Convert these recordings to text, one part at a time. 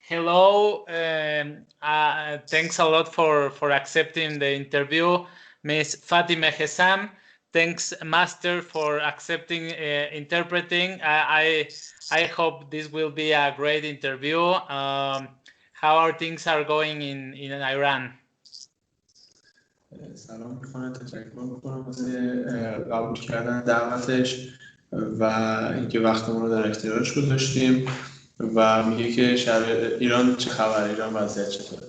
Hello. Thanks a lot for accepting the interview, Miss Fatima Hessam. Thanks, Master, for accepting interpreting. I hope this will be a great interview. How are things are going in Iran? سلام میکنم، تشکر میکنم واسه قبول کردن دعوتش و اینکه وقتمون رو در اختیارش گذاشتیم و میگه که شهر ایران چه خبر، ایران وضعیت چطوره؟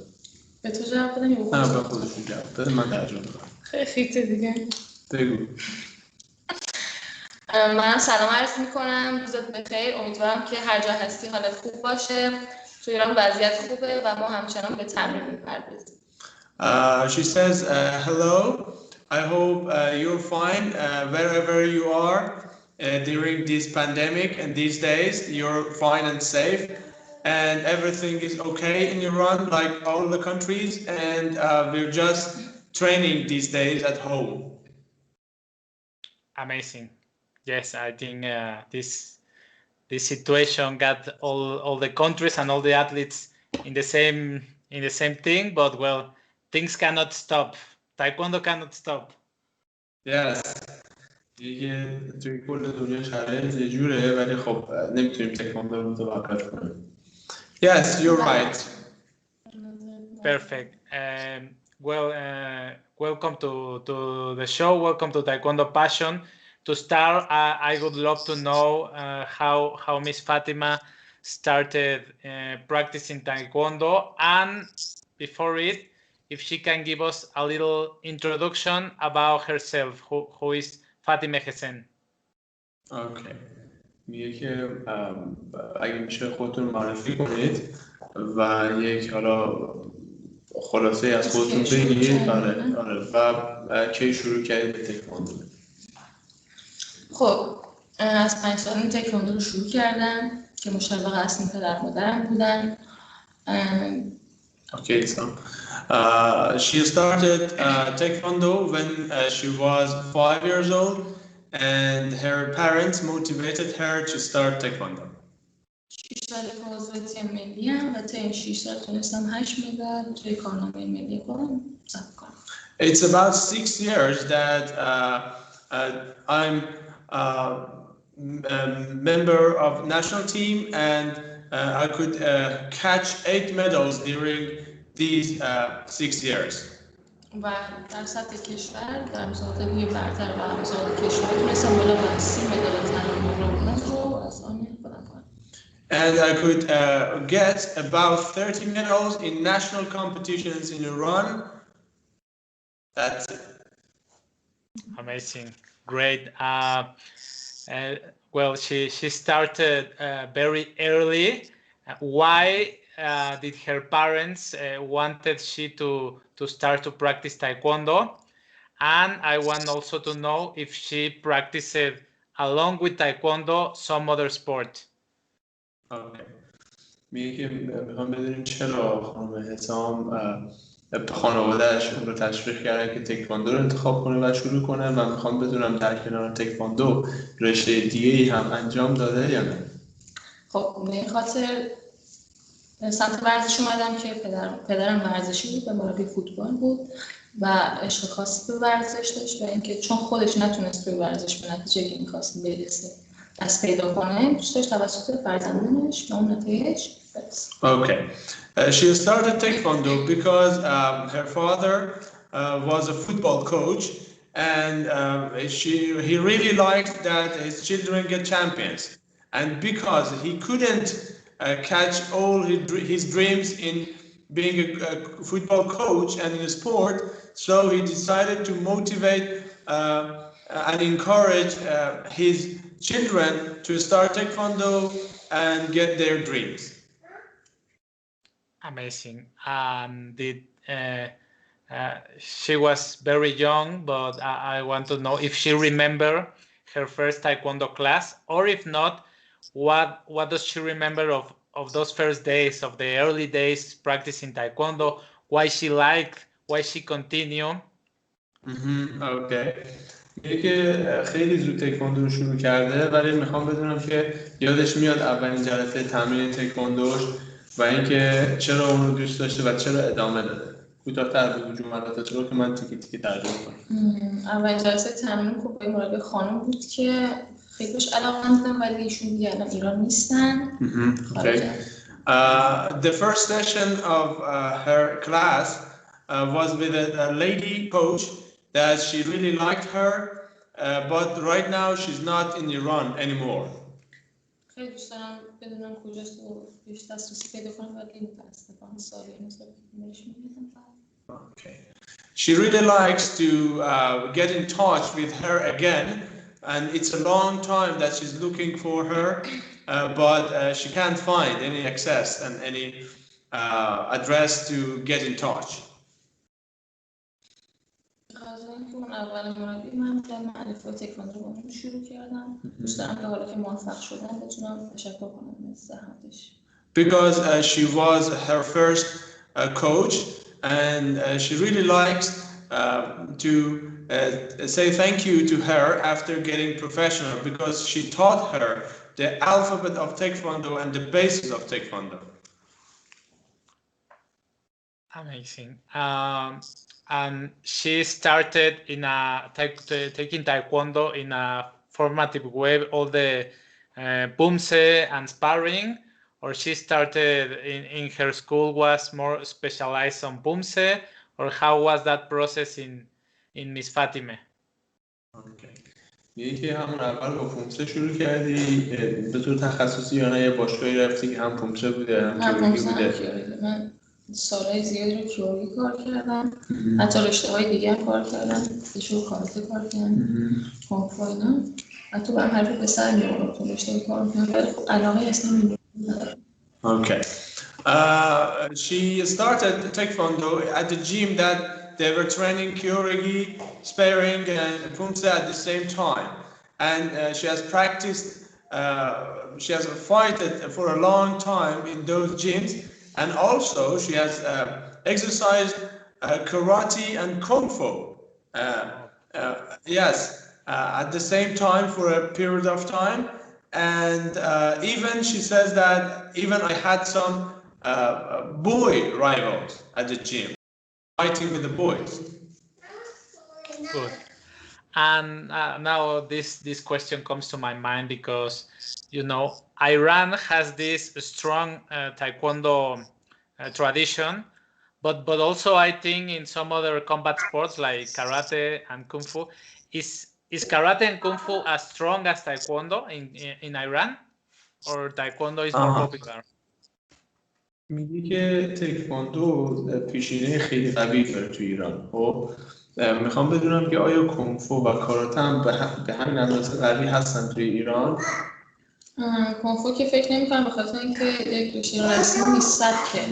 به تو جواب بدم یا نه به خودشون جواب بده، من ترجمه میکنم. خیلی دیگه بگو. من سلام عرض میکنم، روزت بخیر. امیدوارم که هر جا هستی حالت خوب باشه. تو ایران وضعیت خوبه و ما همچنان به تمرین میپردازیم. She says, hello, I hope you're fine wherever you are during this pandemic and these days. You're fine and safe and everything is okay in Iran like all the countries, and we're just training these days at home. Amazing. Yes, I think this situation got all the countries and all the athletes in the same thing, but well, things cannot stop. Taekwondo cannot stop. Yes. دیگه توی کل دنیا شرایط یه جوره، ولی خب نمیتونیم تکواندو رو متوقف کنیم. Yes, you're right. Perfect. Well, welcome to the show. Welcome to Taekwondo Passion. To start, I would love to know how Miss Fatima started practicing Taekwondo, and before it, if she can give us a little introduction about herself, who is Fatima Hessam. Okay. میگه که اگه میشه خودتون معرفی کنید و یک حالا خلاصه از خودتون بگید. آره و کی شروع کردید به تکواندو؟ خب از 5 سال تکواندو رو شروع کردم که مشوق اصلی پدر مادرم بودن. Okay, so she started taekwondo when she was 5 years old, and her parents motivated her to start taekwondo. 6 سال که عضو تیم ملی ام و تا این 6 سال تونستم 8 مدال توی کارنامه ملی خودم ثبت کنم. It's about 6 years that I'm a member of national team, and I could catch 8 medals during these 6 years. و در سطح کشور در مسابقات برتر و مسابقات کشوری تونستم بالا بر 30 مدال طلا رو از آن خودم کنم. And I could get about 30 medals in national competitions in Iran. That's it. Amazing, great. Well, she started very early. Why did her parents wanted she to start to practice Taekwondo? And I want also to know if she practiced along with Taekwondo some other sport. Okay. میگه که میخوام بدونیم چرا خانم حسام خانواده‌اش اون رو تشویق کردن که تکواندو رو انتخاب کنه و شروع کنه، و میخوام بدونم در کنار تکواندو رشته دیگه‌ای هم انجام داده یا نه. خب به این خاطر سمت ورزش اومدم که پدرم ورزشی بود و مربی فوتبال بود و عشق خاصی به ورزش داشت، و اینکه چون خودش نتونست توی ورزش به نتیجه که می‌خواست برسه دست پیدا کنه، دوست داشت توسط فرزندانش به اون نتایج برسه. Okay. She started taekwondo because her father was a football coach, and he really liked that his children get champions, and because he couldn't catch all his dreams in being a football coach and in a sport, so he decided to motivate and encourage his children to start taekwondo and get their dreams. Amazing. She was very young, but I want to know if she remember her first Taekwondo class, or if not, what does she remember of those first days, of the early days practicing Taekwondo? Why she liked, why she continued? Okay. میگه که خیلی زود تکواندو رو شروع کرده، ولی میخوام بدونم که یادش میاد اولین جلسه تمرین تکواندوش و اینکه چرا اون رو دوست داشته و چرا ادامه داده. کوتاه‌تر بگو جملاتت رو که من تیکه تیکه ترجمه کنم. اولین جلسه تمرین خب با مربی خانم بود که خیلی بهش علاقه‌مند بودم ولی ایشون دیگه الان ایران نیستن. Okay. The first session of her class was with a lady coach that she really liked her, but right now she's not in Iran anymore. خیلی دوست دارم بدونم کجاست و بهش دسترسی پیدا کنم ولی متأسفانه سالی مثلا ایمیلش می‌دیدم. Okay. She really likes to get in touch with her again, and it's a long time that she's looking for her, but she can't find any access and any address to get in touch. اول مربی من الفبای تکواندو با اون شروع کردم. دوست دارم که حالا که موفق شدم بتونم تشکر کنم از زحمتش. Because she was her first coach, and she really likes to say thank you to her after getting professional, because she taught her the alphabet of Taekwondo and the basis of Taekwondo. Amazing. And she started in taking Taekwondo in a formative way, all the Bumse and sparring, or she started in her school was more specialized on Bumse, or how was that process in Miss Fatime? Okay. یکی همون اول با پومسه شروع کردی به طور تخصصی یا نه یه باشگاهی رفتی که هم پومسه بوده هم کیورگی بوده؟ من سالهای زیادی رو کیورگی کار کردم، حتی رشته‌های دیگه هم کار کردم، ایشون کاراته کار کردم، کنگ فو اینا، حتی برام حرفی به سر می‌آورد تو رشته کار می‌کردم ولی خب علاقه اصلا نداشتم. Okay. She started Taekwondo at the gym that they were training Kyoryugi, sparring, and Pumse at the same time. And she has practiced, she has fighted for a long time in those gyms. And also she has exercised karate and kung fu. Yes, at the same time for a period of time. And even she says that even I had some boy rivals at the gym, fighting with the boys. Good. And now this question comes to my mind because, you know, Iran has this strong Taekwondo tradition, but also I think in some other combat sports like karate and kung fu, is karate and kung fu as strong as Taekwondo in Iran, or Taekwondo is more popular? میگه که تکواندو پیشینه خیلی قوی داره تو ایران. خب میخوام بدونم که آیا کنگ فو و کاراته هم به همین اندازه قوی هستن توی ایران؟ کنگ فو که فکر نمی‌کنم به خاطر اینکه یک رشته رسمی نیست سبکه،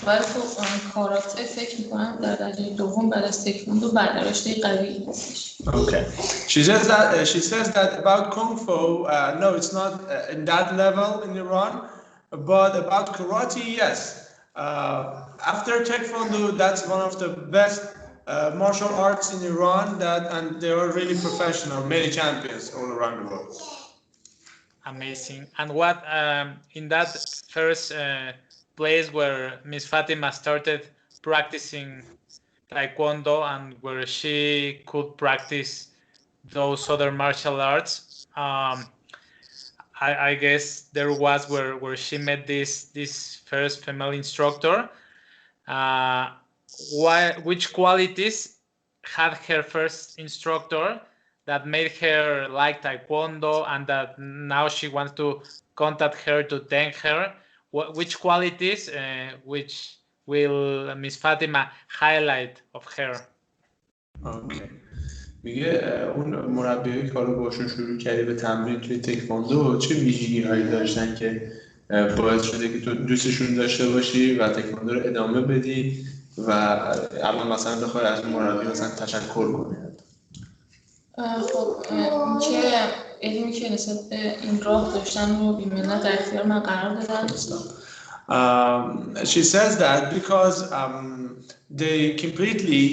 ولی خب کاراته فکر می‌کنم در درجه دوم بعد از تکواندو بعد رشته قوی هستش. Okay. She says that about Kung Fu, no, it's not in that level in Iran, but about karate, yes. After Taekwondo, that's one of the best martial arts in Iran, and they are really professional, many champions all around the world. Amazing. And what in that first place where Miss Fatima started practicing Taekwondo and where she could practice those other martial arts, I guess there was where she met this first female instructor. Which qualities had her first instructor that made her like Taekwondo and that now she wants to contact her to thank her? Which qualities which will Miss Fatima highlight of her? Okay. میگه اون مربیایی که حالا باشون شروع کردی به تمرین توی تکواندو چه ویژگی هایی داشتن که باعث شده که تو دوستشون داشته باشی و تکواندو رو ادامه بدی و الان مثلا بخوای از اون مربی مثلا تشکر کنی؟ خب اینکه علمی که نسبت به این راه داشتن رو بی‌منت در اختیار من قرار دادن. She says that because they completely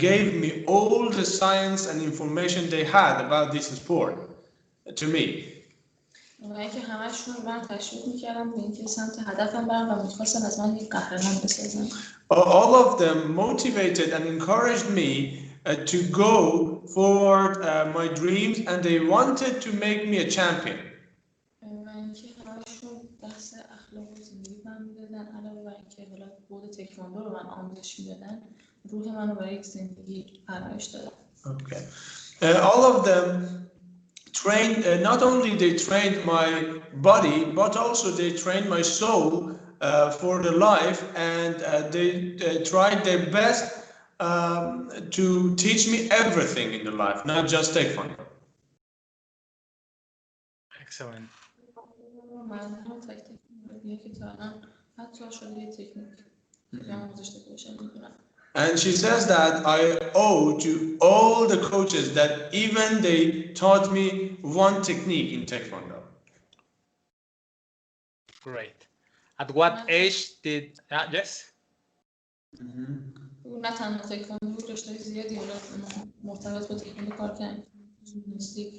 gave me all the science and information they had about this sport to me. و اینکه همشون من تشویق میکردم به اینکه سمت هدفم برم و میخواستن از من یک قهرمان بسازن. All of them motivated and encouraged me to go forward my dreams, and they wanted to make me a champion. و اینکه همشون درس اخلاق و زندگی من میدادن، علاوه بر اینکه حالا بود تکواندو رو من آموزش میدادن، روح منو برای یک زندگی پرورش دادن. Okay. All of them trained, not only they trained my body, but also they trained my soul for the life, and they tried their best to teach me everything in the life, not just taekwondo. Excellent. من تک تک که تا الان حتی شده یه تکنیک که آموزش داده باشم میدونم. And she says that I owe to all the coaches that even they taught me one technique in taekwondo. Great. At what age did yes? نه تنها تکواندو رشته زیادی مرتبط با تکواندو کار کردم. ژیمناستیک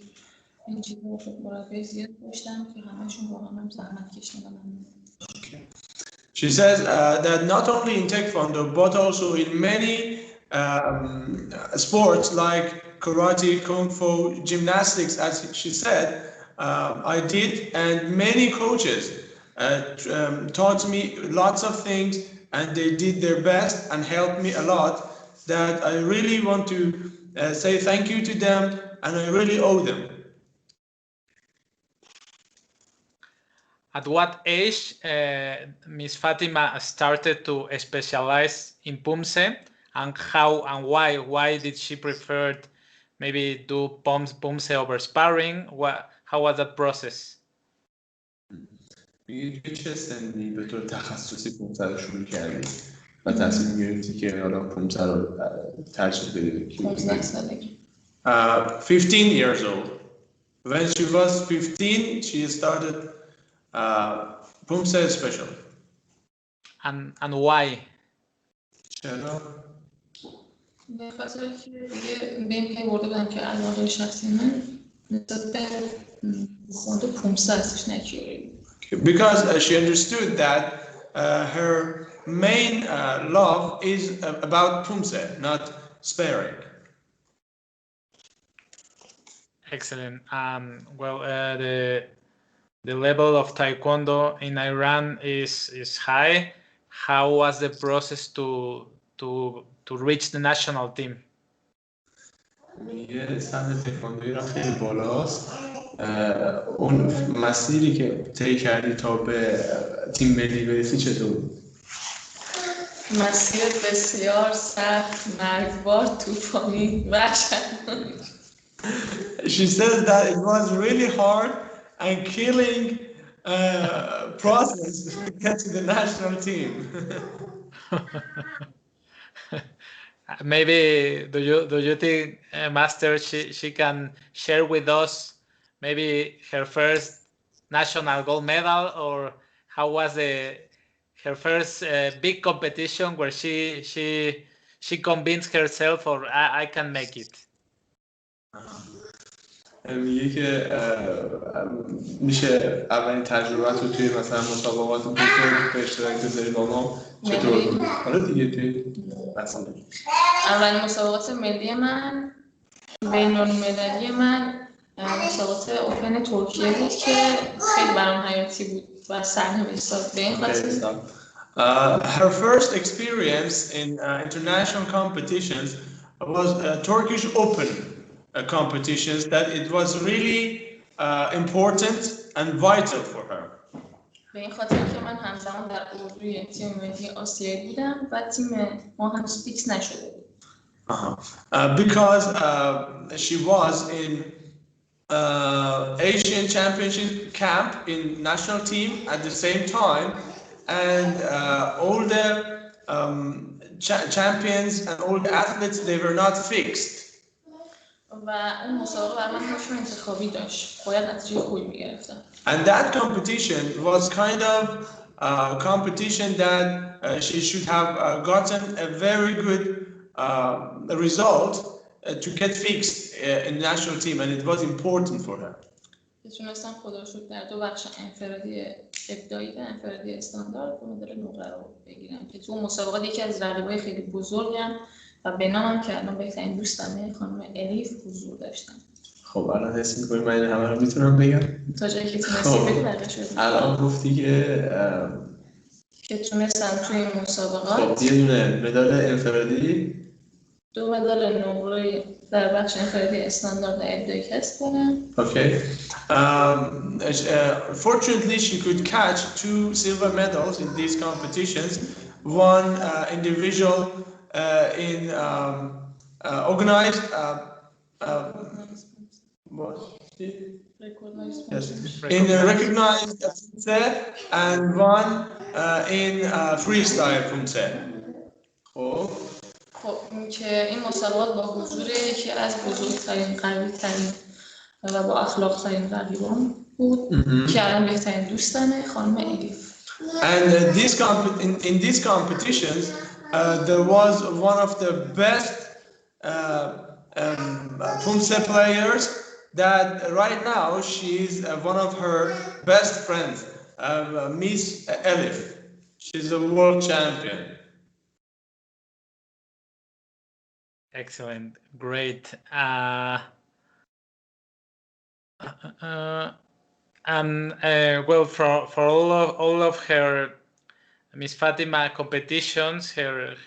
این چیزا خب مربی زیاد داشتم که همشون با هم زحمت کشیدن. She says that not only in taekwondo but also in many sports like karate, kung fu, gymnastics, as she said, I did, and many coaches taught me lots of things, and they did their best and helped me a lot, that I really want to say thank you to them, and I really owe them. At what age Miss Fatima started to specialize in Pumse, and how and why did she prefer maybe do Pumse over sparring? How was that process? چه سنی به طور تخصصی پومسه رو شروع کردی و تصمیم گرفتی که حالا پومسه رو ترجیح بدی؟ 15 سالگی. 15 years old. When she was 15, she started Pumse special. And why? چرا؟ به خاطر که دیگه به این پی برده بودم که علاقه شخصی من نسبت به تکواندو پومسه هستش نه کیوری. Because she understood that her main love is about Pumse, not sparring. Excellent. Well, the level of Taekwondo in Iran is high. How was the process to reach the national team? میگه سطح تکواندو ایران خیلی بالاست. اون مسیری که طی کردی تا به تیم ملی برسی چطور بود؟ مسیر بسیار سخت، مرگبار، طوفانی، وحشتناک. She says that it was really hard and killing process to get to the national team. Maybe do you think, Master, she can share with us maybe her first national gold medal, or how was her first big competition where she convinced herself, or I can make it? میگه که میشه اولین تجربت رو توی مثلا مسابقات بزرگ به اشتراک بذاری با ما چطور بود؟ حالا دیگه توی مثلا اولین مسابقات ملی من، بین‌المللی من، مسابقات اوپن ترکیه بود که خیلی برام حیاتی بود و سرنوشت ساز به این خاطر. Her first experience in international competitions was Turkish Open competitions, that it was really important and vital for her. به این خاطر که من همزمان در اردوی تیم ملی آسیایی بودم و تیم ما هنوز فیکس نشده بود. Because she was in Asian Championship camp in national team at the same time, and all the champions and all the athletes, they were not fixed. و اون مسابقه برای من حکم انتخابی داشت. باید نتیجه خوبی می‌گرفتم. And that competition was kind of a competition that she should have gotten a very good result to get fixed in the national team, and it was important for her. که تونستم خدا رو شکر در 2 بخش انفرادی ابتدایی و انفرادی استاندارد به مدال نقره رو بگیرم که تو مسابقات یکی از رقیبای خیلی بزرگم و به نامم که الان بهترین دوستمه خانم الیف حضور داشتم. خب الان حس می‌کنی من این همه رو میتونم بگم؟ تا جایی که تونستی بگو بقیه‌اش بگو. الان گفتی که تونستم توی این مسابقات خب یه دونه مدال انفرادی 2 مدال نقره در بخش انفرادی استاندارد ابتدایی کسب کنم. Okay. Fortunately, she could catch 2 silver medals in these competitions. One individual in organized in a recognized Pumse and one in freestyle Pumse. خب که این مسابقات با حضور یکی از بزرگترین قوی‌ترین و با اخلاق‌ترین رقیبان بود که الان بهترین دوستمه خانم الیف. And in these competitions, there was one of the best Pumse players that right now she's one of her best friends, Miss Elif. She's a world champion. Excellent, great. Well, for all of her Miss Fatima competitions,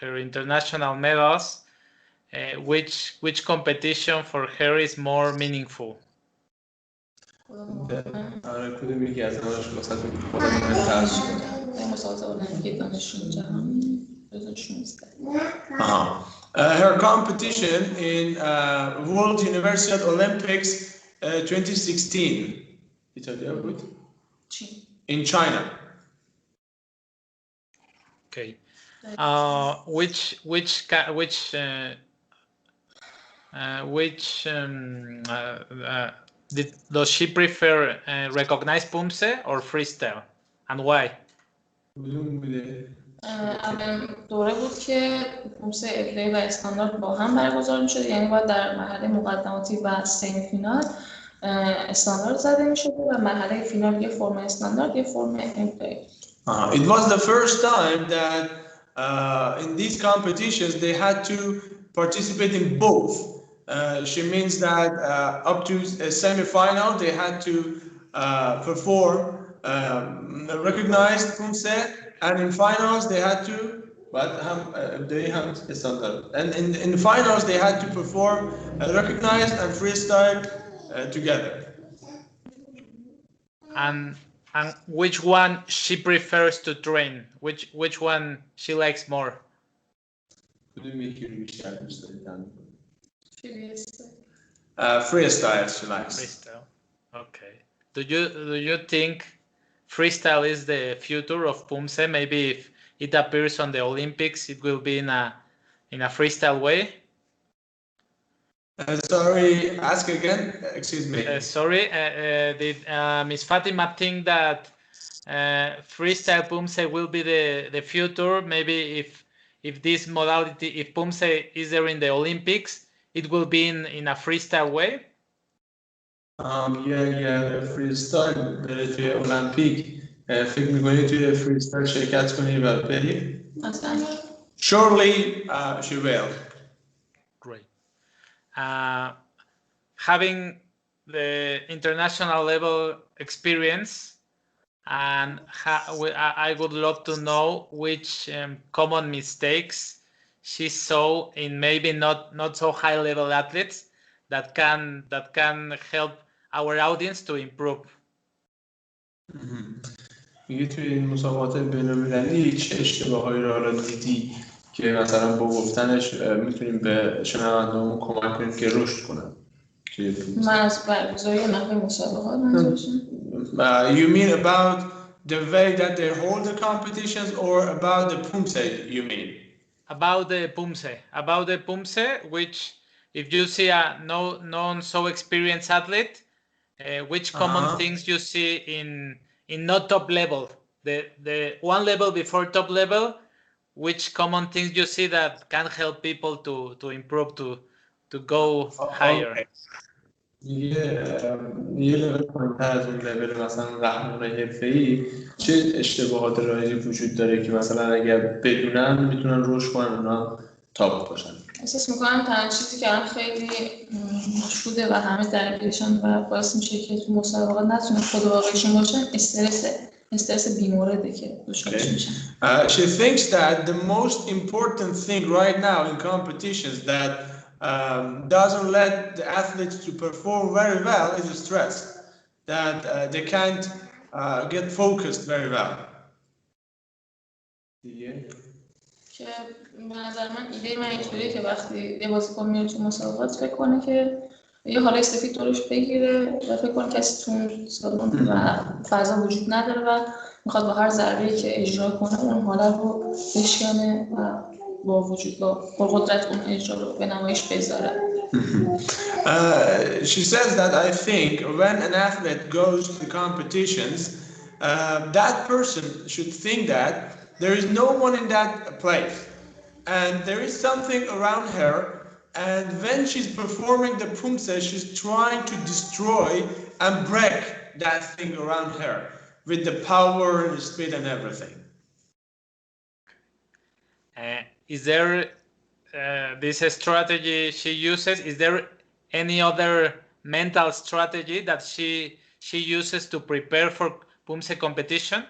her international medals, which competition for her is more meaningful? کدوم یکی از همه‌اش واسه خودم مهم‌تر بود؟ مسابقات المپیک دانشجویان جهانی 2016. Her competition in World Universiade Olympics 2016. Italia بود? In China. Okay. Does she prefer recognized Pumse or freestyle, and why? اولین دوره بود که پومسه ابتدایی و استاندارد با هم برگزار می‌شد، یعنی باید در مرحله مقدماتی و سمی فینال استاندارد زده می‌شد و مرحله فینال یه فرم استاندارد یه فرم ابتدایی. It was the first time that in these competitions they had to participate in both. She means that up to a semi-final they had to perform recognized Pumse, and in finals they had to and in the finals they had to perform recognized and freestyle together. And which one she prefers to train? Which one she likes more? Freestyle she likes. Freestyle. Okay. Do you think freestyle is the future of Pumse? Maybe if it appears on the Olympics, it will be in a freestyle way. Sorry, ask again. Excuse me. Sorry, did Miss Fatima think that freestyle Pumse will be the future? Maybe if this modality, if Pumse is there in the Olympics, it will be in a freestyle way. اگر فریستایل بره توی المپیک فکر می‌کنی توی فریستایل شرکت کنی و بری؟ Surely she will. Great. Having the international level experience, and I would love to know which common mistakes she saw in maybe not so high level athletes that can help our audience to improve. میگه توی این مسابقات بین‌المللی چه اشتباهایی رو حالا دیدی که مثلا با گفتنش میتونیم به شنونده‌مون کمک کنیم که رشد کنن؟ من از برگزاری نحوه مسابقات منظورشم. You mean about the way that they hold the competitions or about the Pumse you mean? About the Pumse, which if you see a non so experienced athlete, which common things you see in not top level, the one level before top level, which common things you see that can help people to improve to go higher? Okay. یه لول پایین‌تر از اون لول مثلا قهرمان حرفه‌ای چه اشتباهات رایجی وجود داره که مثلا اگر بدونن میتونن رشد کنن اونا تاپ باشن؟ احساس میکنم تنها چیزی که الان خیلی مشهوده و همه درگیرشن و باعث میشه که تو مسابقات نتونه خود واقعیشون باشن استرس بیمورده که دچارش میشن. She thinks that the most important thing right now in competitions that doesn't let the athletes to perform very well is the stress, that they can't get focused very well. که به نظر من ایده من اینطوریه که وقتی یه بازیکن میره تو مسابقات فکر کنه که یه حالت سفید دورش بگیره و فکر کنه کسی تو اون سالن و فضا وجود نداره و میخواد با هر ضربه‌ای که اجرا کنه اون حالت رو بشکنه و با وجود با قدرت اون اجرا رو به نمایش بذاره. She says that I think when an athlete goes to the competitions, that person should think that there is no one in that place and there is something around her, and when she's performing the pumse, she's trying to destroy and break that thing around her with the power and the speed and everything. Is there this strategy she uses? Is there any other mental strategy that she uses to prepare for Pumse competition?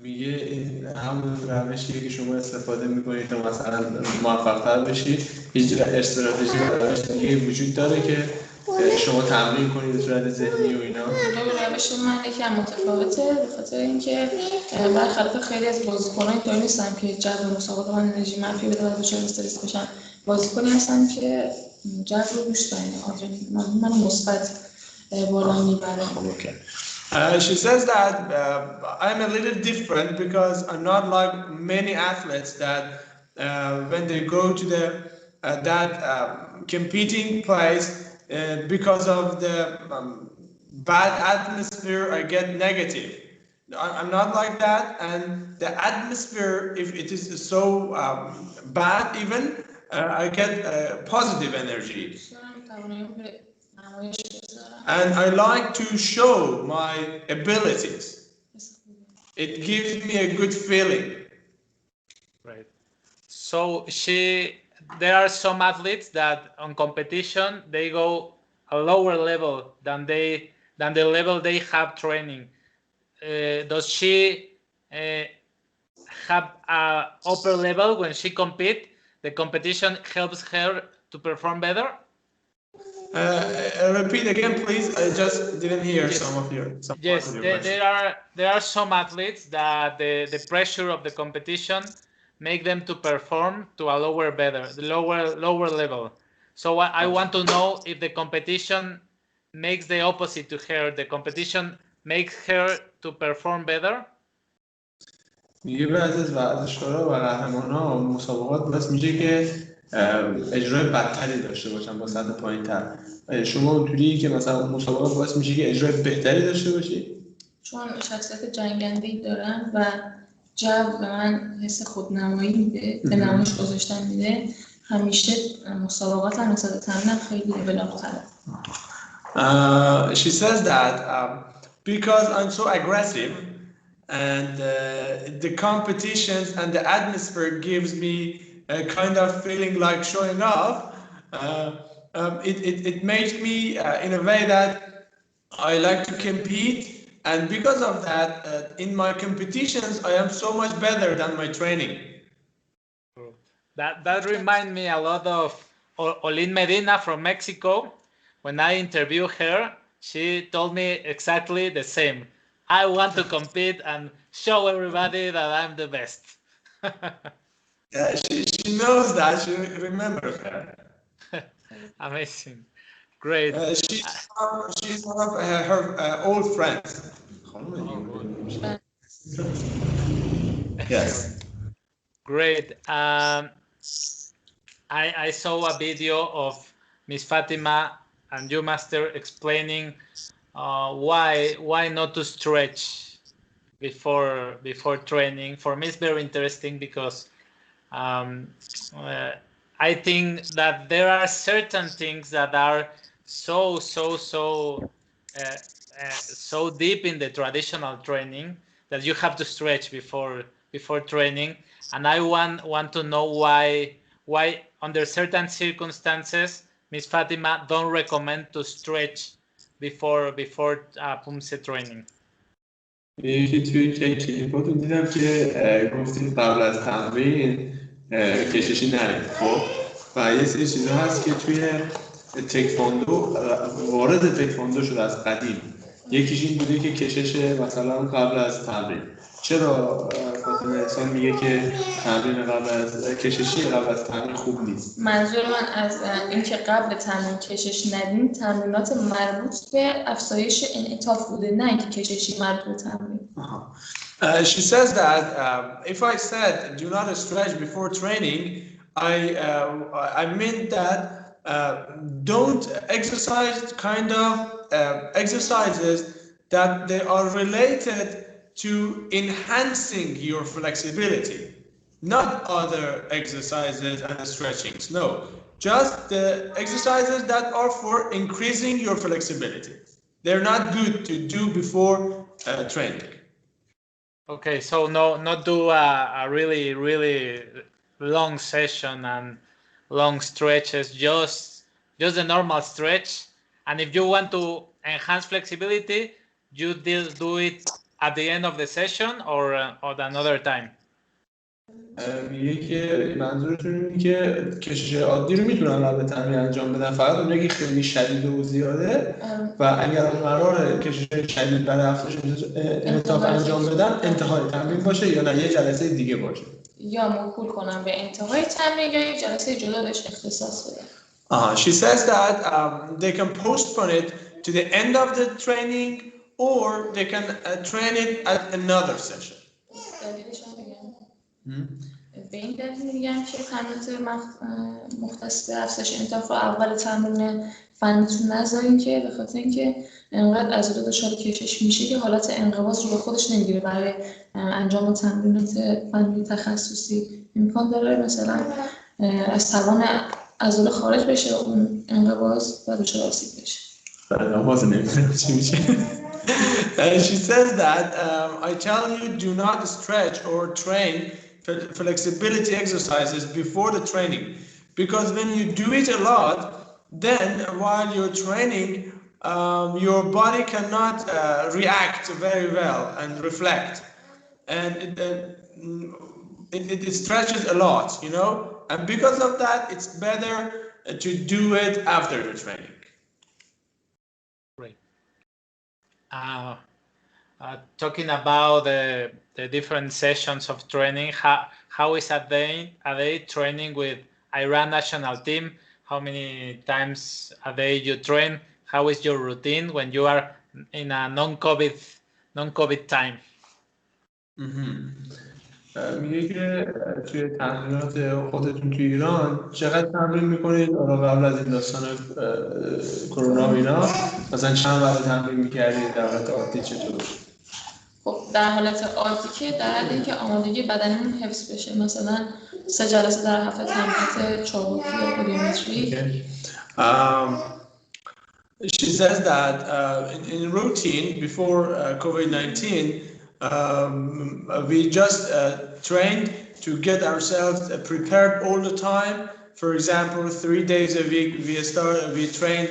میگه همون روشیه که شما استفاده میکنید تا مثلا موفق‌تر بشید. هیچ استراتژی دیگه وجود داره که شما تمرین کنید به صورت ذهنی و اینا؟ روش من یکم متفاوته به خاطر اینکه برخلاف خیلی از بازیکنان اینطوری نیستم که جو مسابقات من انرژی منفی بده و دچار استرس بشن. بازیکنی هستن که جو رو دوست دارن، آدرنالین من مثبت بالا میبره. She says that I'm a little different because I'm not like many athletes that when they go to the that competing place because of the bad atmosphere I get negative. I'm not like that, and the atmosphere, if it is so bad even, I get positive energy. And I like to show my abilities. It gives me a good feeling. Right. So there are some athletes that on competition they go a lower level than the level they have training. Does she have an upper level when she competes? The competition helps her to perform better? Repeat again, please. I just didn't hear some of your. Yes, there are some athletes that the pressure of the competition make them to perform to a lower level. So I want to know if the competition makes the opposite to her. The competition makes her to perform better. میگه بعضی از ورزشکارا و قهرمان‌ها مسابقات باعث میشه که اجرای بدتری داشته باشن با سطح پایین‌تر. شما اونطوری که مثلا مسابقات باعث میشه که اجرای بهتری داشته باشی؟ چون شخصیت جنگنده‌ای دارن و جو به من حس خودنمایی میده، به نمایش گذاشتن میده. همیشه مسابقات هم مثلا تمرین خیلی بلندتره. She says that because I'm so aggressive and the competitions and the atmosphere gives me a kind of feeling like showing off. It makes me in a way that I like to compete, and because of that, in my competitions, I am so much better than my training. That reminds me a lot of Olin Medina from Mexico. When I interviewed her, she told me exactly the same. I want to compete and show everybody that I'm the best. Yeah, she knows that. She remembers that. Amazing. Great. She's one of her old friends. Yes. Great. I saw a video of Miss Fatima and you, Master, explaining why not to stretch before training. For me, it's very interesting because I think that there are certain things that are so deep in the traditional training that you have to stretch before training, and I want to know why under certain circumstances Miss Fatima don't recommend to stretch before PUMSE training. یکی توی کلیپاتون دیدم که گفتید قبل از تمرین کششی نرید خب و یه سری چیزا هست که توی تکواندو وارد تکواندو شده از قدیم یکیش این بوده که کشش مثلا قبل از تمرین چرا فاطمه احسان میگه که تمرین قبل از کششی قبل از تمرین خوب نیست؟ منظور من از اینکه قبل تمرین کشش ندیم تمرینات مربوط به افزایش انعطاف بوده نه اینکه کششی مربوط به تمرین. She says that if I said do not stretch before training, I meant that don't exercise kind of exercises that they are related to enhancing your flexibility, not other exercises and stretchings. No, just the exercises that are for increasing your flexibility. They're not good to do before training. Okay, so not do a really long session and long stretches, just the normal stretch. And if you want to enhance flexibility, you do it at the end of the session or another time. میگه که منظورتون اینه که کشش عادی رو میتونن قبل تمرین انجام بدن فقط اونجایی که خیلی شدید و زیاده و اگر قراره کشش شدید برای افزایش انعطاف انجام بدن انتهای تمرین باشه یا نه یه جلسه دیگه باشه یا موکول کنم به انتهای تمرین یا یک جلسه جدا بهش اختصاص بدم. She says that they can postpone it to the end of the training or they can train it at another session. به این دلیل میگم که تمرینات مختص به افزایش انعطاف رو اول تمرین فنیتون نذارین که به خاطر اینکه انقدر عضله دچار کشش میشه که حالت انقباض رو به خودش نمیگیره برای انجام تمرینات فنی تخصصی امکان داره مثلا از توان عضله خارج بشه اون انقباض و دچار آسیب بشه. انقباض نمیدونم چی میشه. She says that I tell you do not stretch or train flexibility exercises before the training because when you do it a lot then while you're training your body cannot react very well and reflect and it stretches a lot, you know, and because of that it's better to do it after the training. Great. Talking about the different sessions of training, how is a day training with Iran national team? How many times a day you train? How is your routine when you are in a non-COVID time? میگه که توی تمرینات خودتون توی ایران چقدر تمرین میکنید؟ قبل از این داستان کرونا و اینا مثلا چند وقت تمرین میکردید؟ در حالت عادی چطور؟ خب در حالت عادی که در حد اینکه آمادگی بدنمون حفظ بشه مثلا 3 جلسه در هفته تمرینات چابکی یا پلیومتری. She says that in routine before COVID-19 we just trained to get ourselves prepared all the time. For example, 3 days a week we train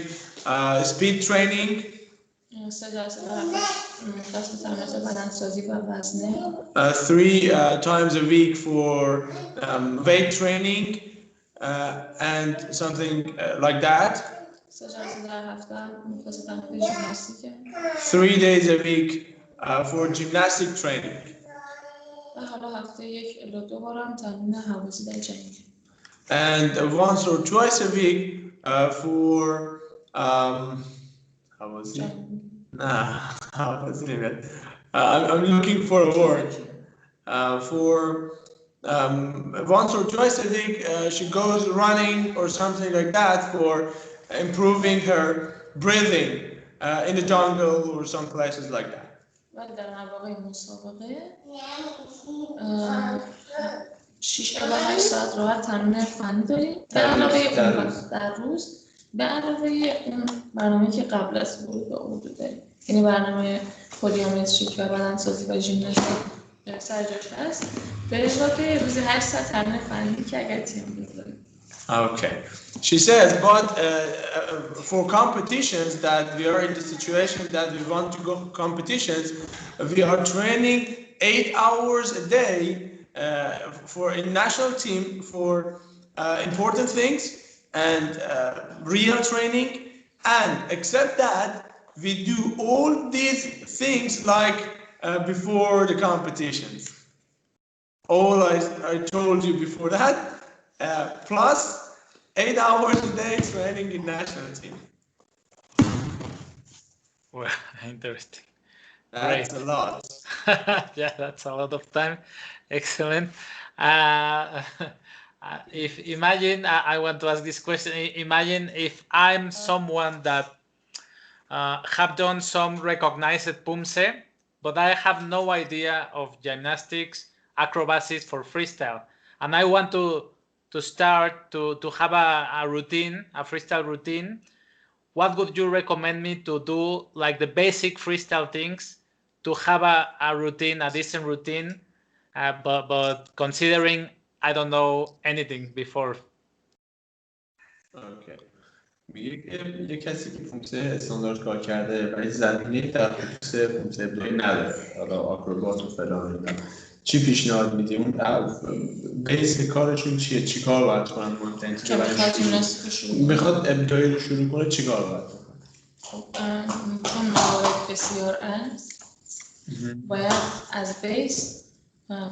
speed training. 3 جلسه در هفته تمرینات بدنسازی و وزنه. 3 times a week for weight training and something like that. 3 جلسه در هفته مختص تمرین ژیمناستیک. 3 days a week for gymnastic training. و حالا هفته 1 الی 2 بار هم تمرین هوازی در جنگی. And once or twice a week for هوازی. I'm looking for a word. For once or twice a week she goes running or something like that for improving her breathing in the jungle or some places like that. ولی در مواقع مسابقه 6 الی 8 ساعت راحت تمرین فنی داریم در علاوه اون در روز به علاوه اون برنامه‌ای که قبل از ورود به اردو داریم، یعنی برنامه پلیومتریک و بدنسازی و ژیمناستیک سر جاش هست، به اضافه روزی 8 ساعت تمرین فنی که اگر تیم بذاریم. Okay. She says, but for competitions that we are in the situation that we want to go competitions, we are training 8 hours a day for a national team for important things and real training. And except that, we do all these things like before the competitions. All I told you before that, plus 8 hours a day training in national team. Well, interesting. That's Great. a lot. Yeah, that's a lot of time. Excellent. If imagine, I want to ask this question. Imagine if I'm someone that have done some recognized PUMSE, but I have no idea of gymnastics, acrobatics for freestyle, and I want to start to have a routine, a freestyle routine. What would you recommend me to do, like the basic freestyle things, to have a routine, a decent routine, but considering I don't know anything before? Okay. میگه که یه کسی که فونکسه استاندارد کار کرده ولی زمینه در فونکسه ابتدایی نداره، حالا آکروبات و فلان اینا، چی پیشنهاد میدی؟ اون بیس کارشون چیه؟ چی کار باید کنن مهمترین چیزا برای میخواد ابتدایی رو شروع کنه چی کار باید کنه؟ خب چون موارد بسیار است باید از بیس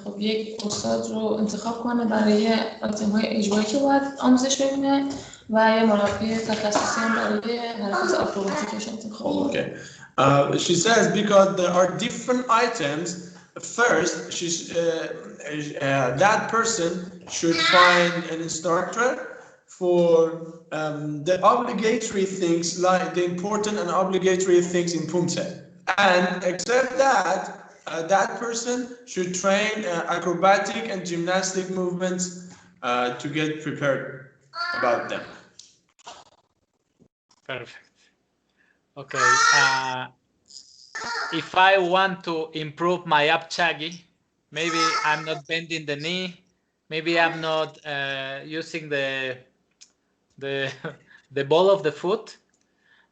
خب یک استاد رو انتخاب کنه برای آیتم‌های اجباری که باید آموزش ببینه و یه مربی تخصصی هم برای حرکات آکروباتیکش انتخاب کنه. She says because there are different items. First, that person should find an instructor for the obligatory things, like the important and obligatory things in PUMSE. And except that, that person should train acrobatic and gymnastic movements to get prepared about them. Perfect. Okay. If I want to improve my apchagi, maybe I'm not bending the knee, maybe I'm not using the ball of the foot.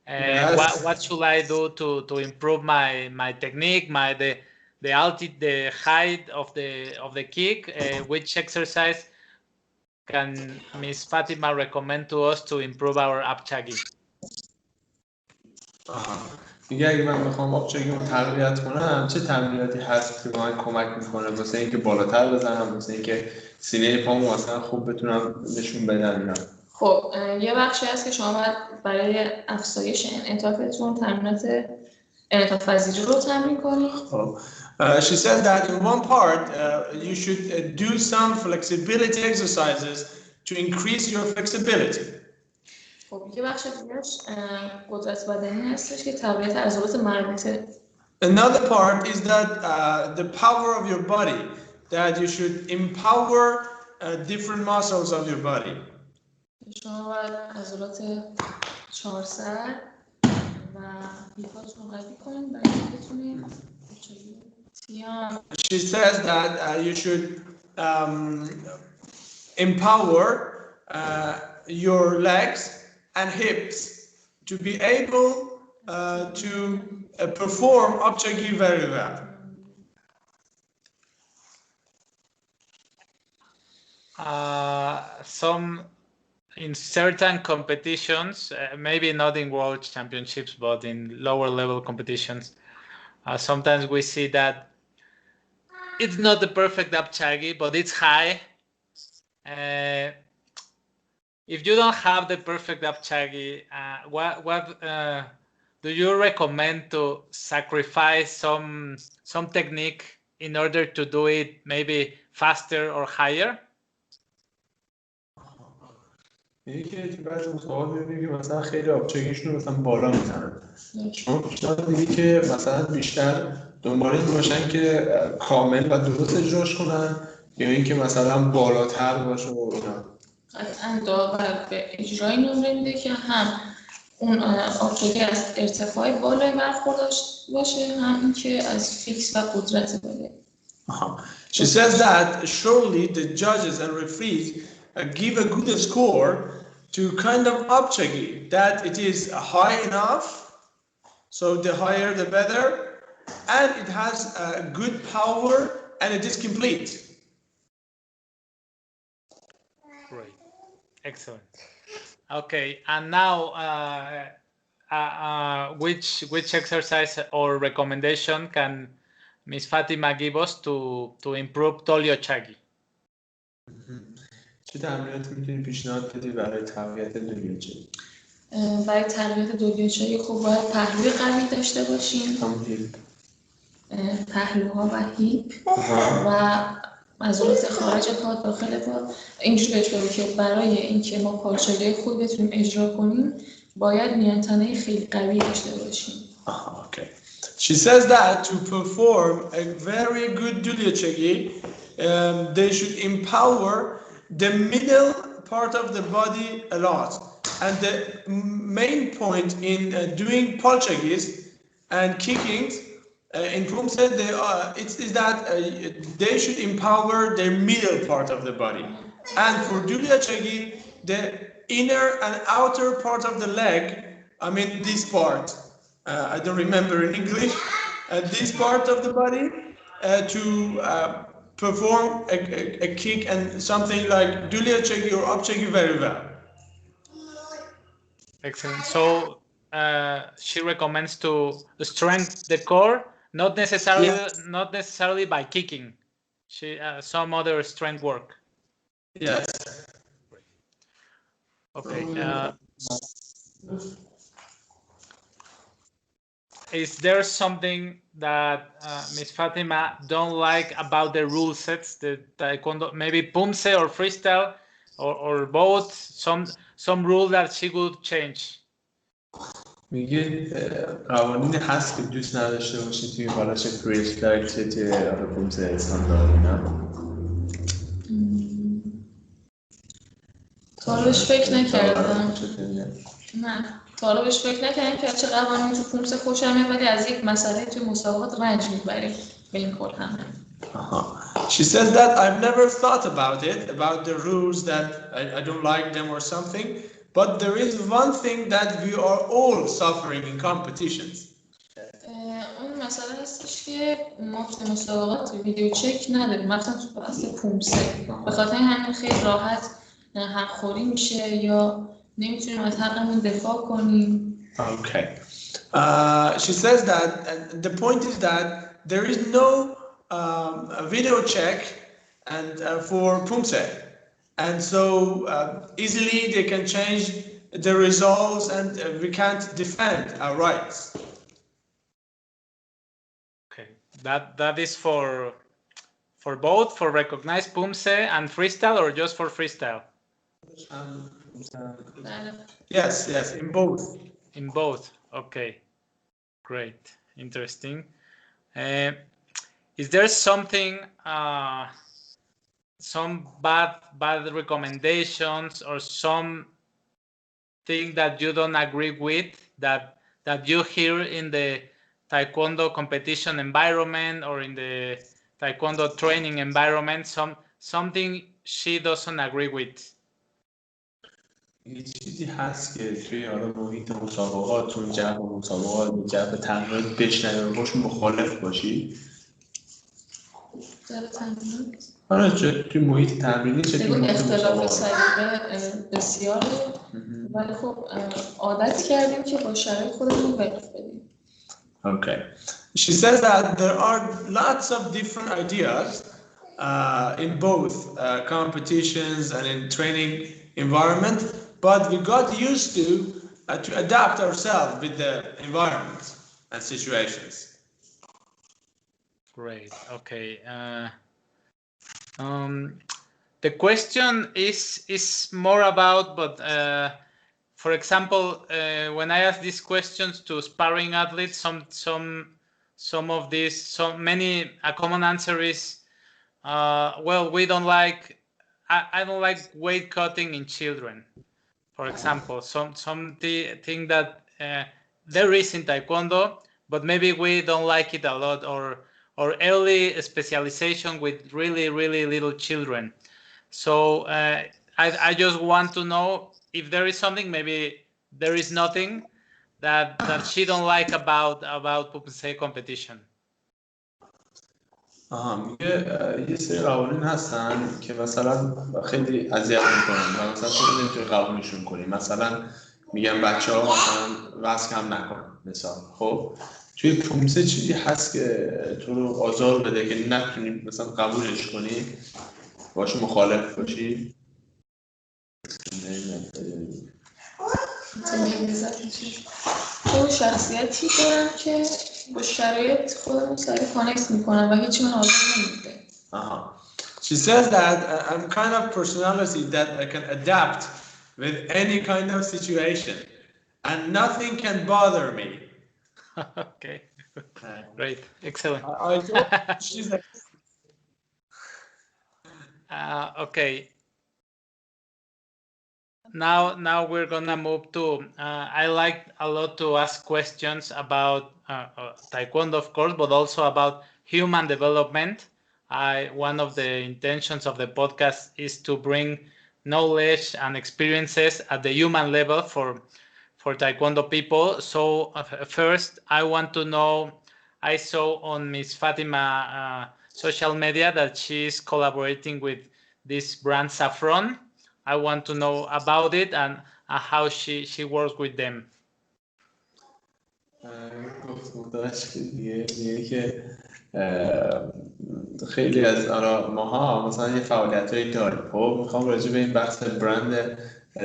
Yes. What should I do to improve my technique, the altitude, the height of the kick? Which exercise can Miss Fatima recommend to us to improve our apchagi? میگه اگه من بخوام آبچاگیمو تقویت کنم چه تمریناتی هست که به من کمک میکنه واسه اینکه بالاتر بزنم، واسه اینکه سینه پامو مثلا خوب بتونم نشون بدم؟ خب یه بخشی هست که شما باید برای افزایش انعطافتون تمرینات انعطاف پذیری رو تمرین کنید. She says that in one part you should do some flexibility exercises to increase your flexibility. خب یه بخش دیگه‌اش قدرت بدنی هستش که تقویت عضلات مربوطه. Another part is that the power of your body, that you should empower different muscles of your body. شما باید عضلات چهار سر و بیخاتون رو قوی کنید برای اینکه بتونید She says that you should empower your legs and hips to be able to perform apchagi very well. In certain competitions, maybe not in world championships, but in lower level competitions, sometimes we see that it's not the perfect apchagi, but it's high. If you don't have the perfect apchagi, what do you recommend to sacrifice some technique in order to do it maybe faster or higher? میگه که بعضی مسابقات می‌بینیم که مثلا خیلی آبچاگیشون رو مثلا بالا میزنن. شما پیشنهاد میدی که مثلا بیشتر دنبال این باشن که کامل و درست اجراش کنن یا اینکه مثلا بالاتر باشه و اینا؟ قطعا داور به اجرای نمره میده که هم اون آبجکت از ارتفاع بالای برخورد باشه، هم اینکه از فیکس و قدرت بالا. She says that surely the judges and referees give a good score to kind of object that it is high enough, so the higher the better, and it has a good power and it is complete. Great, excellent. Okay, and now which exercise or recommendation can Ms. Fatima give us to improve Dolio-Chagi? چه تمریناتی میتونی پیشنهاد بدی برای تقویت دولیوچاگی؟ برای تقویت دولیوچاگی خب باید پهلوی قوی داشته باشیم، همون هیپ، پهلوها و هیپ و عضلات خارج پا داخل پا. اینجوری بهش بگو که برای اینکه ما پالچاگی خوب بتونیم اجرا کنیم باید میانتنه خیلی قوی داشته باشیم. Okay. She says that to perform a very good Dolio-Chagi, they should empower the middle part of the body a lot. And the main point in doing Palchagis and kickings in Pumse, is that they should empower the middle part of the body. And for Dolio-Chagi, the inner and outer part of the leg, I mean this part, I don't remember in English, this part of the body to perform a kick and something like Dolio-Chagi or Up-Chagi very well. Excellent. So she recommends to strengthen the core, not necessarily by kicking. She some other strength work. Yes. Okay. Is there something that Ms. Fatima don't like about the rule sets, the Taekwondo, maybe Pumse or freestyle, or both? Some rule that she would change. میگه قوانین هست که دوست نداشته باشی توی حالا چه فریستایل چه توی پومسه استاندارد اینا؟ تا حالا بهش فکر نکردم. نه تا حالا بهش فکر نکردم که چه قوانین تو پومسه خوشمه، ولی از یک مسئله توی مسابقات رنج میبریم به این کل همه. She says that I've never thought about it, about the rules that I don't like them or something, but there is one thing that we are all suffering in competitions. اون مسئله هستش که ما تو مسابقات ویدیو چک نداریم، مثلا تو بحث پومسه به خاطر همین خیلی راحت حق‌خوری میشه یا نمیتونیم از حقمون دفاع کنیم. Okay. She says that the point is that there is no video check and for Pumse, and so easily they can change the results and we can't defend our rights. Okay, that is for both, for recognized Pumse and freestyle, or just for freestyle? Yes, in both. In both. Okay, great, interesting. Is there something, some bad recommendations or something that you don't agree with that you hear in the Taekwondo competition environment or in the Taekwondo training environment? Something she doesn't agree with? یه چیزی هست که توی حالا محیط مسابقات، تو جو مسابقات، جو تمرین بشنوی و باش مخالف باشی؟ جو تمرین؟ آره توی محیط تمرینی چه توی محیط اختلاف سلیقه بسیاره، ولی خب عادت کردیم که با شرایط خودمون وقف بدیم. Okay. She says that there are lots of different ideas in both competitions and in training environment, but we got used to adapt ourselves with the environment and situations. Great. Okay. The question is more about, but for example, when I ask these questions to sparring athletes, some of these, a common answer is, well, we don't like I don't like weight cutting in children. For example, something that there is in Taekwondo, but maybe we don't like it a lot, or early specialization with really, really little children. So I just want to know if there is something, maybe there is nothing that she don't like about Pupusei competition. یه سری قوانین هستن که مثلا خیلی اذیت میکنن و مثلا تو نمیتونی قبولشون کنی. مثلا میگن بچه‌ها مثلا وزن کم نکن مثال. خب توی پومسه چیزی هست که تو رو آزار بده که نتونی مثلا قبولش کنی، باش مخالف باشی؟ تو شخصیتی دارم که با شرایط خودم سریع کانکت میکنم و هیچی من آزار نمیده. She says that I'm kind of personality that I can adapt with any kind of situation and nothing can bother me. Okay, great, excellent. I thought she's like okay. Now we're gonna move to. I like a lot to ask questions about Taekwondo, of course, but also about human development. One of the intentions of the podcast is to bring knowledge and experiences at the human level for Taekwondo people. So first, I want to know. I saw on Miss Fatima social media that she's collaborating with this brand Saffron. I want to know about it and how she works with them. که خیلی از ماها مثلا یه فعالیتایی داریم. خب میخوام راجع به این بحث برند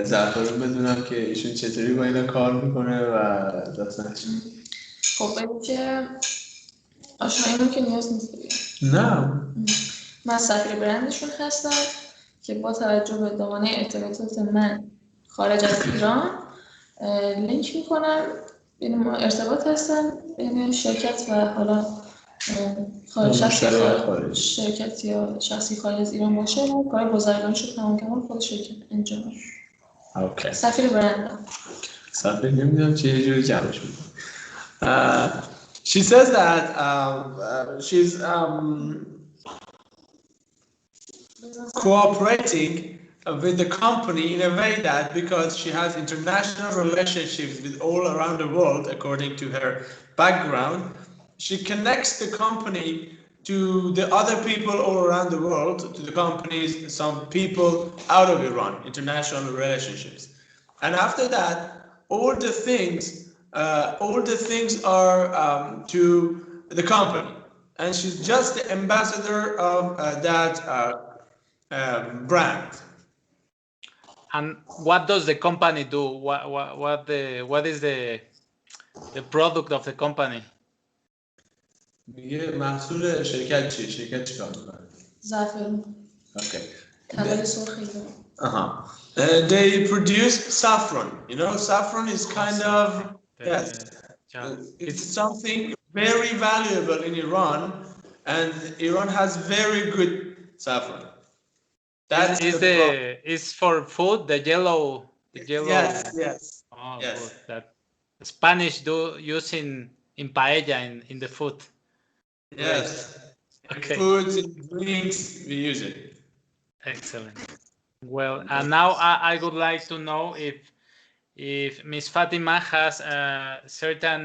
زعفرون بدونم که ایشون چطوری با اینا کار میکنه و داستانش. خب بگو که آشنایی که نیاز نیست بگم. نه من سفیر برندشون هستم که با توجه به دامنه ارتباطات من خارج از ایران لینک میکنم، یعنی ما ارتباط هستن بین شرکت و حالا شرکت یا شخصی خارج از ایران باشه و کار بازرگانیش رو تمام کردن خود شرکت انجام میشه. اوکی. سفیر برندم. سفیر نمیدونم چه جوری جمعش میکنم. She says that she's cooperating with the company in a way that because she has international relationships with all around the world, according to her background, she connects the company to the other people all around the world, to the companies, some people out of Iran, international relationships. And after that, all the things are to the company. And she's just the ambassador of that brand. And what does the company do? What is the product of the company? میگه محصول شرکت چیه؟ شرکت چیکار میکنه؟ زعفرون. Okay. طبق سرخ ایران. They produce saffron. You know, saffron is kind of it's something very valuable in Iran, and Iran has very good saffron. That is for food, the yellow. Yes. Oh, yes. Good. That Spanish do use in paella in the food. Yes. Okay. Foods, drinks, we use it. Excellent. Well, and now I would like to know if Miss Fatima has a certain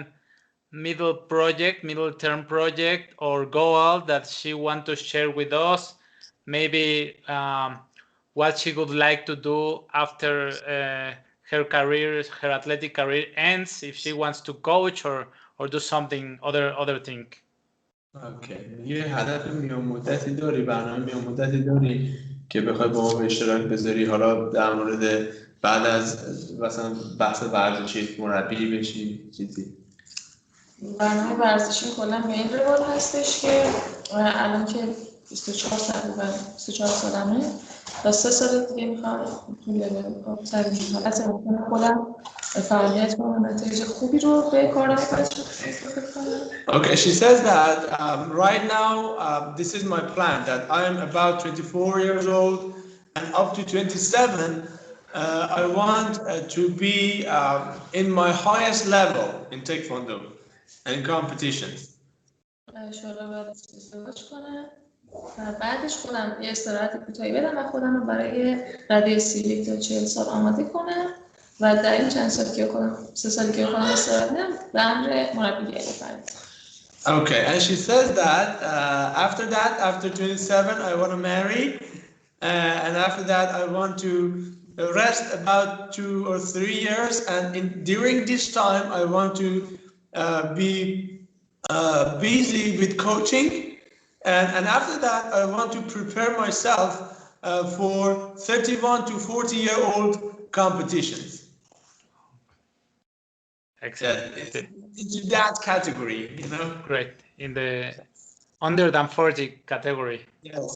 middle term project or goal that she want to share with us. Maybe what she would like to do after her athletic career ends, if she wants to coach or do something other thing. Okay. یه هدف میان مدتی داری، برنامه میان مدتی داری که بخوای با ما به اشتراک بذاری، حالا در مورد بعد از مثلا بحث ورزشی مربی بشی چیزی؟ برنامه ورزشی کلا به این روال هستش که الان که 24 سالمه تا 3 سال دیگه میخوام تو لول تربیت حالت ممکنه خودم فعالیت کنم، نتایج خوبی رو به کارم کنم. Okay, she says that right now this is my plan that I am about 24 years old and up to 27, I want to be in my highest level in Taekwondo and competitions. شغل بعدش ازدواج کنم و بعدش خودم یه استراحت کوتاهی بدم و خودم رو برای رده سیلی تا 40 سال آماده کنم و در این چند سال که خودم 3 سالی که خودم استراحت بدم به امر مربیگری بپردازم. Okay, and she says that after that, after 27, I want to marry, and after that, I want to rest about 2 or 3 years, and during this time, I want to be busy with coaching, and after that, I want to prepare myself for 31 to 40-year-old competitions. Excellent. Into that category, you know. Great. In the under than 40 category. Yes.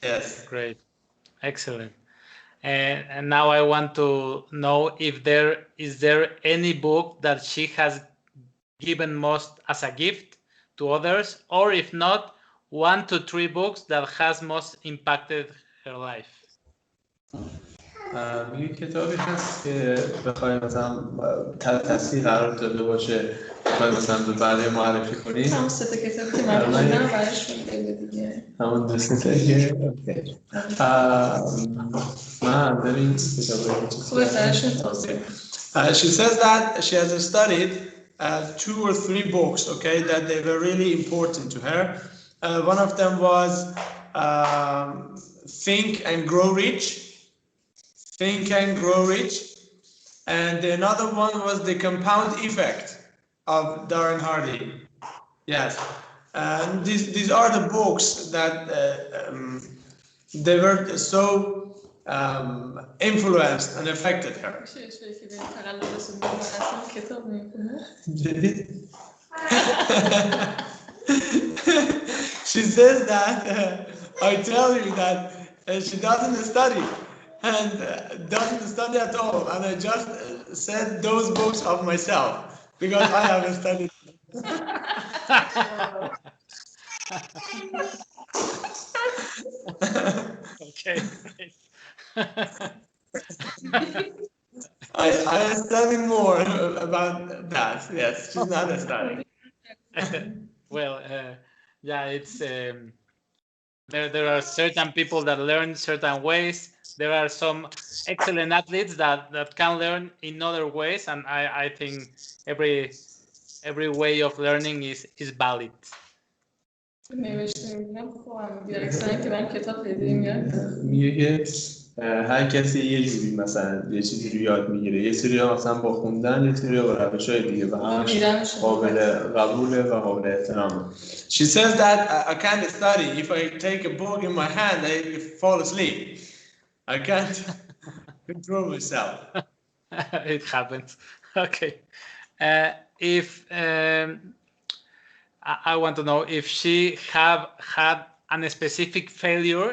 Yes. Great. Excellent. And now I want to know if there is any book that she has given most as a gift to others, or if not, 1 to 3 books that has most impacted her life. یه کتابی هست که بخوای مثلا تصحیح قرار داده باشه، بخوای مثلا برای معرفی کنی. همون 3 تا کتاب که من خوندم برایش بگو دیگه. همون 2 تا که من در این کتابی خوبه فرشون توضیح. She says that she has studied 2 or 3 books, okay, that they were really important to her. One of them was Think and Grow Rich. Think and Grow Rich. And another one was The Compound Effect of Darren Hardy. Yes. And these are the books that they were so influenced and affected her. She says that I tell you that she doesn't study and doesn't study at all, and I just said those books of myself because I haven't studied. Okay, great. I am studying more about that. Yes, she's not studying. Well, yeah, it's there are certain people that learn certain ways. There are some excellent athletes that can learn in other ways, and I think every way of learning is valid. میگه هر کسی یه جوری مثلا یه چیزی رو یاد میگیره، یه سری ها مثلا با خوندن، یه سری ها با روش‌های دیگه و همش قابل قبوله و قابل احترامه. She says that I can't study. If I take a book in my hand, I fall asleep. I can't control myself. It happens. Okay. If I want to know if she have had a specific failure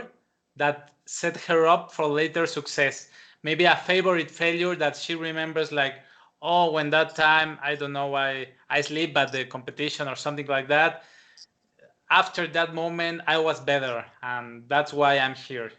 that set her up for later success. Maybe a favorite failure that she remembers, like, oh, when that time, I don't know why I sleep at the competition or something like that. After that moment, I was better, and that's why I'm here.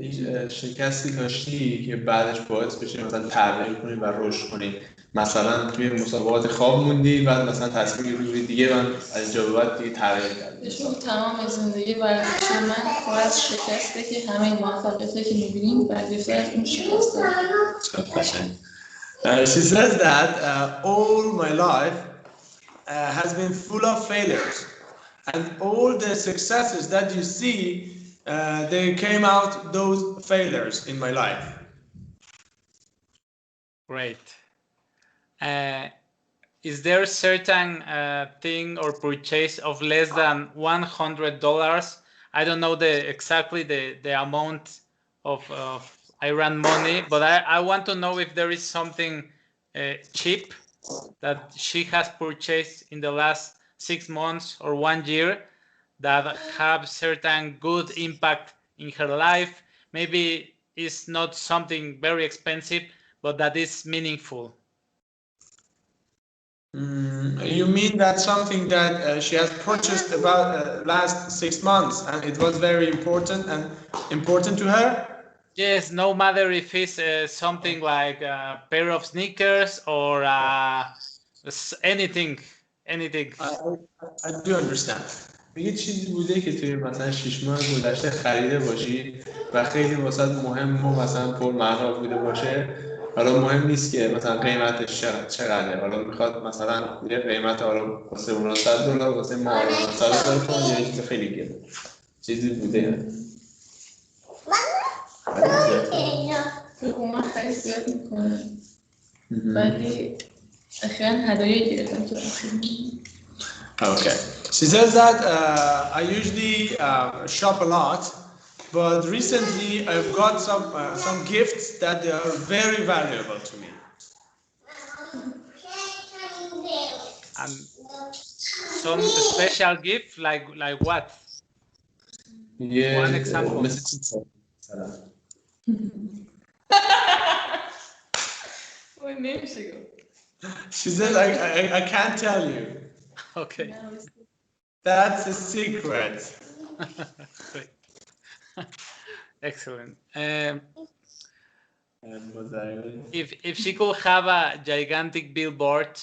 یه شکستی داشتی که بعدش باعث بشه مثلا تغییر کنی و رشد کنی. مثلا توی مسابقات خواب موندی، بعد مثلا تصمیم روی دیگه من از جا به بعد دیگه تغییر کردم. تمام زندگی ورزشی من پر از شکسته که همه این موفقیتی که می‌بینیم برگرفته از اون شکسته. She says that all my life has been full of failures, and all the successes that you see, they came out those failures in my life. Great. Is there a certain thing or purchase of less than $100? I don't know exactly the amount of Iran money, but I want to know if there is something cheap that she has purchased in the last 6 months or 1 year that have certain good impact in her life. Maybe it's not something very expensive, but that is meaningful. You mean that something that she has purchased about last 6 months and it was very important to her? Yes, no matter if it's something like a pair of sneakers or anything. I do understand. یه چیزی بوده که توی مثلا 6 ماه گذشته خریده باشی و خیلی واسه مهم و مثلا پرمعنا بوده باشه. حالا مهم نیست که مثلا قیمتش چقدره. حالا میخواد مثلا یه قیمت حالا واسه اون $100 واسه ما $100 تومان یه چیز خیلی گرونه. چیزی بوده. من خیلی زیاد میکنم ولی اخیراً هدایایی گرفتم تو Okay. She says that I usually shop a lot, but recently I've got some gifts that they are very valuable to me. And some special gift like what? One example. She says I can't tell you. Okay. That's a secret. Excellent. If she could have a gigantic billboard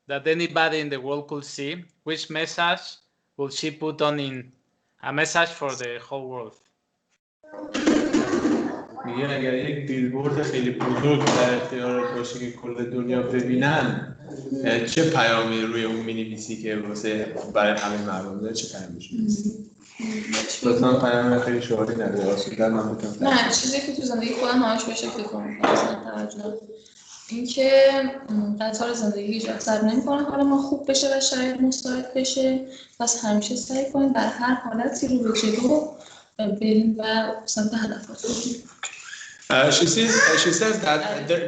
that anybody in the world could see, which message would she put on in a message for the whole world? میگه اگر یک بیلبورد خیلی بزرگ در اختیارت باشه که کل دنیا ببینن چه پیامی روی اون می‌نویسی که واسه برای همه مردم داره چه پیامش می‌نویسی؟ لطفاً پیام خیلی شعاری نداره اصولاً من میتونم نه چیزی که تو زندگی خودم همش به شکل کنم مثلا توجه اینکه قطار زندگی هیچ وقت صبر نمی‌کنه حالا ما خوب بشه و شاید مساعد بشه پس همیشه سعی کنیم در هر حالتی رو به جلو بریم و سمت هدفاتون بریم. She says that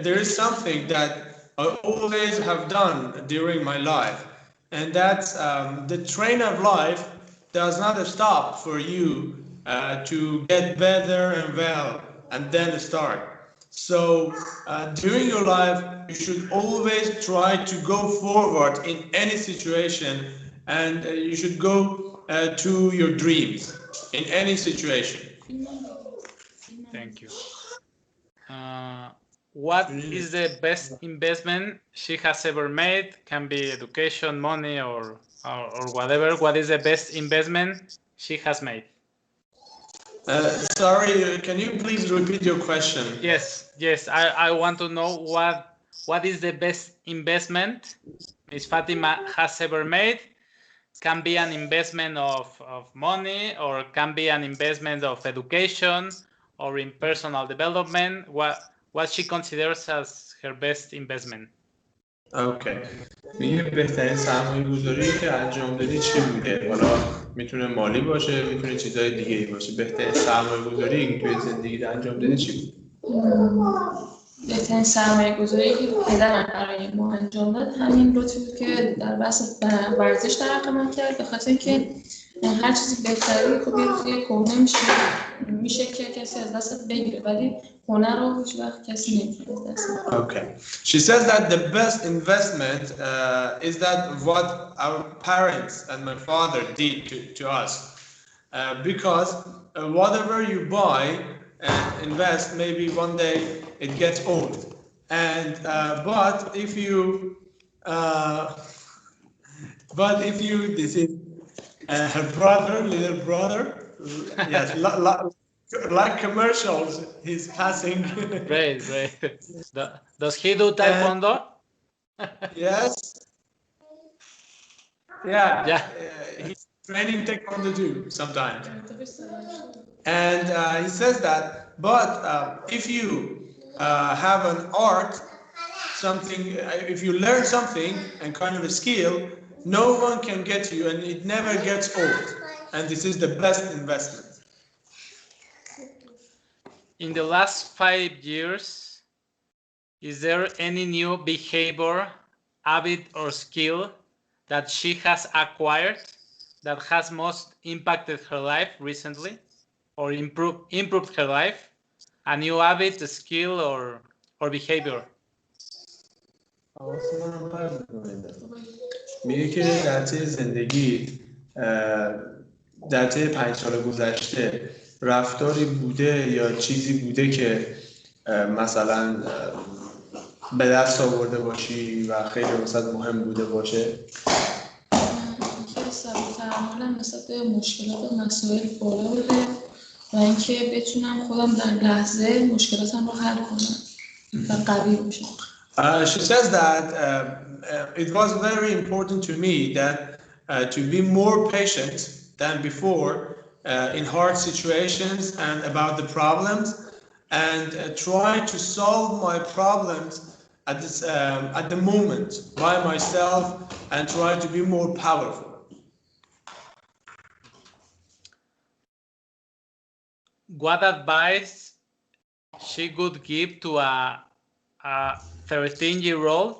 there is something that I always have done during my life, and that's the train of life does not stop for you to get better and well and then start. So during your life, you should always try to go forward in any situation, and you should go to your dreams in any situation. Thank you. What is the best investment she has ever made? Can be education, money, or whatever. What is the best investment she has made? Sorry, can you please repeat your question? Yes. I want to know what is the best investment Ms. Fatima has ever made. Can be an investment of money, or can be an investment of education, or in personal development. What she considers as her best investment. Okay. میگه بهترین سرمایه گذاری که انجام دادی چی بوده؟ حالا میتونه مالی باشه میتونه چیزهای دیگه ای باشه. بهترین سرمایه گذاری که توی زندگی انجام دادی چی بود؟ بهترین سرمایه گذاری که پدرم برای ما انجام داد همین لطفی بود که در بحث ورزش ترقی من کرد به خاطر اینکه هر چیزی بهتری خب یه کهنه میشه که کسی از دست بگیره ولی هنر رو هیچ وقت کسی نمیتونه دست بگیره. Okay. She says that the best investment is that what our parents and my father did to us. Because whatever you buy and invest, maybe one day it gets old. And but if you this is her brother, little brother, yes, like commercials, he's passing. Great. Does he do taekwondo? Yes. Yeah. Yeah. He's training taekwondo too sometimes. And he says that, but if you have an art, something, if you learn something and kind of a skill, no one can get you and it never gets old. And this is the best investment. In the last 5 years, is there any new behavior, habit, or skill that she has acquired that has most impacted her life recently, or improved her life? A new habit, a skill, or behavior? میگه که در طی زندگی در طی 5 سال گذشته رفتاری بوده یا چیزی بوده که مثلا به دست آورده باشی و خیلی مثلا مهم بوده باشه؟ اینکه صبر و تحملم نسبت به مشکلات و مسائل بالا بوده و اینکه بتونم خودم در لحظه مشکلاتم رو حل کنم و قوی باشم. She says that it was very important to me that to be more patient than before in hard situations and about the problems, and try to solve my problems at the moment by myself and try to be more powerful. What advice she could give to a 13-year-old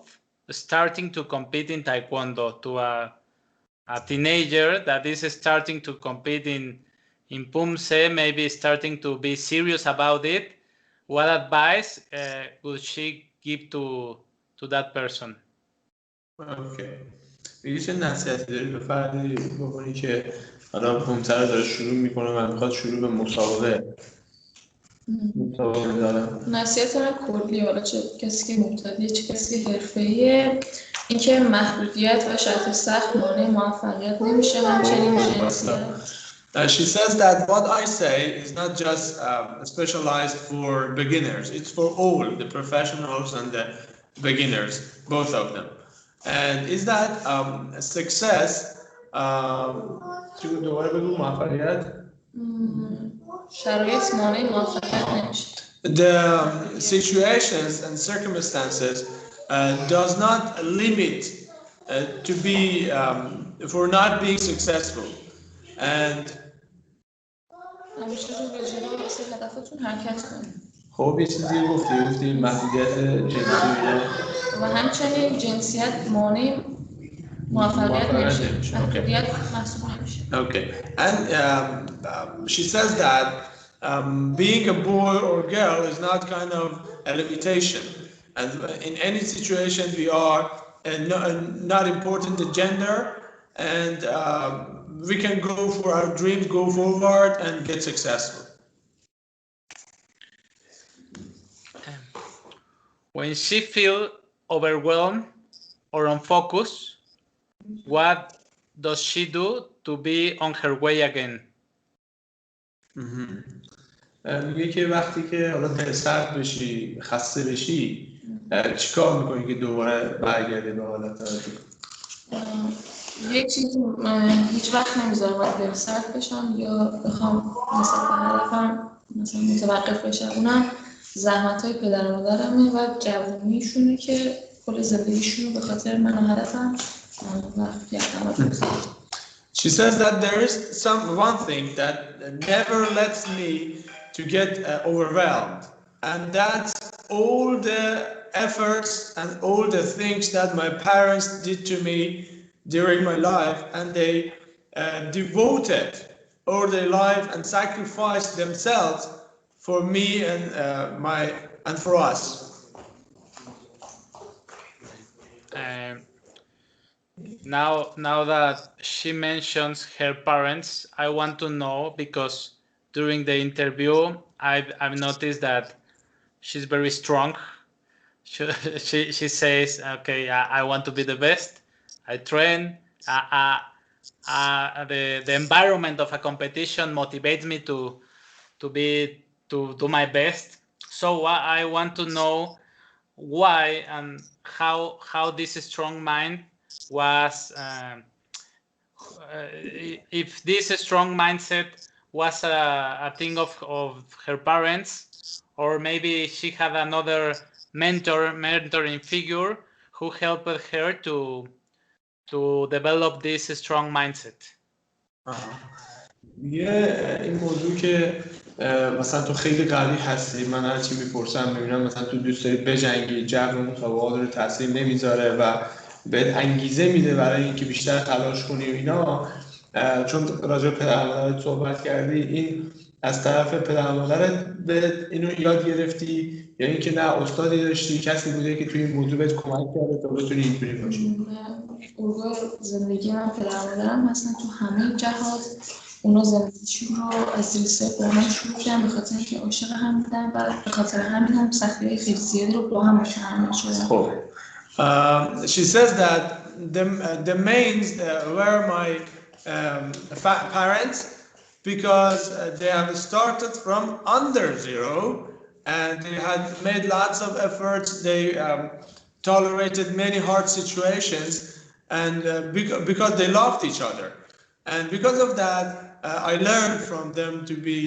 starting to compete in Taekwondo, to a teenager that is starting to compete in Pumse, maybe starting to be serious about it? What advice would she give to that person? اوکی. میگه چه نصیحتی داری به فردی بکنی که حالا پومسه رو داره شروع میکنه و میخواد شروع به مسابقه داره؟ نصیحت من کلی، حالا چه کسی که مبتدیه چه کسی که حرفه‌ایه، اینکه محدودیت و شرط سخت مانع موفقیت نمیشه. همچنین جنسیت. She says that what I say is not just specialized for beginners. It's for all the professionals and the beginners, both of them. And is that success? دوباره بگو موفقیت. شرایط مانع موفقیت نمیشه. The situations and circumstances does not limit to be for not being successful. And همیشه رو به جلو واسه هدفتون حرکت کنید. خب یه چیزی گفتی محدودیت جنسی و همچنین جنسیت مانع موفقیت نمیشه. محدودیت محسوب نمیشه. Okay, and she says that being a boy or girl is not kind of a limitation, and in any situation we are not important the gender, and we can go for our dreams, go forward and get successful. When she feels overwhelmed or unfocused, what does she do to be on her way again? میگه که وقتی که حالا دلسرد بشی، خسته بشی، چیکار میکنی که دوباره برگردی به حالت عادی؟ یک چیزی هیچ وقت نمیذاره باید دلسرد بشم یا بخوام نسبت به هدفم مثلا متوقف بشم. اونم زحمت‌های پدر و مادرمه و جوونیشونه که کل زندگیشونو به خاطر من و هدفم وقت کردم. She says that there is one thing that never lets me to get overwhelmed, and that's all the efforts and all the things that my parents did to me during my life, and they devoted all their life and sacrificed themselves for me and for us. Now that she mentions her parents, I want to know, because during the interview I've noticed that she's very strong. She says, okay, I want to be the best. I train. The environment of a competition motivates me to do my best. So I want to know why and how this strong mind was, if this strong mindset was a thing of her parents, or maybe she had another mentoring figure who helped her to develop this strong mindset. این موضوع که مثلا تو خیلی قوی هستی، من هرچی میپرسم میبینم مثلا تو دوست داری بجنگی، جو مسابقات رو تاثیر نمیذاره و بهت انگیزه میده برای اینکه بیشتر تلاش کنی و اینا. چون راجع به پدر مادرت صحبت کردی، این از طرف پدر مادرت به اینو یاد گرفتی یا اینکه نه استادی داشتی کسی بوده که توی این موضوع بهت کمک کرده تا بتونی اینجوری باشی؟ الگوی زندگی من پدر مادرم هستن تو همه جهات. اونا زندگیشون رو از زیر صفر با من شروع کردن به خاطر اینکه عاشق هم بودن و به خاطر همین هم سختی‌های خیلی زیادی رو با هم متحمل شدن. خب. She says that the mains were my parents because they have started from under zero and they had made lots of efforts. They tolerated many hard situations and because they loved each other. And because of that, I learned from them to be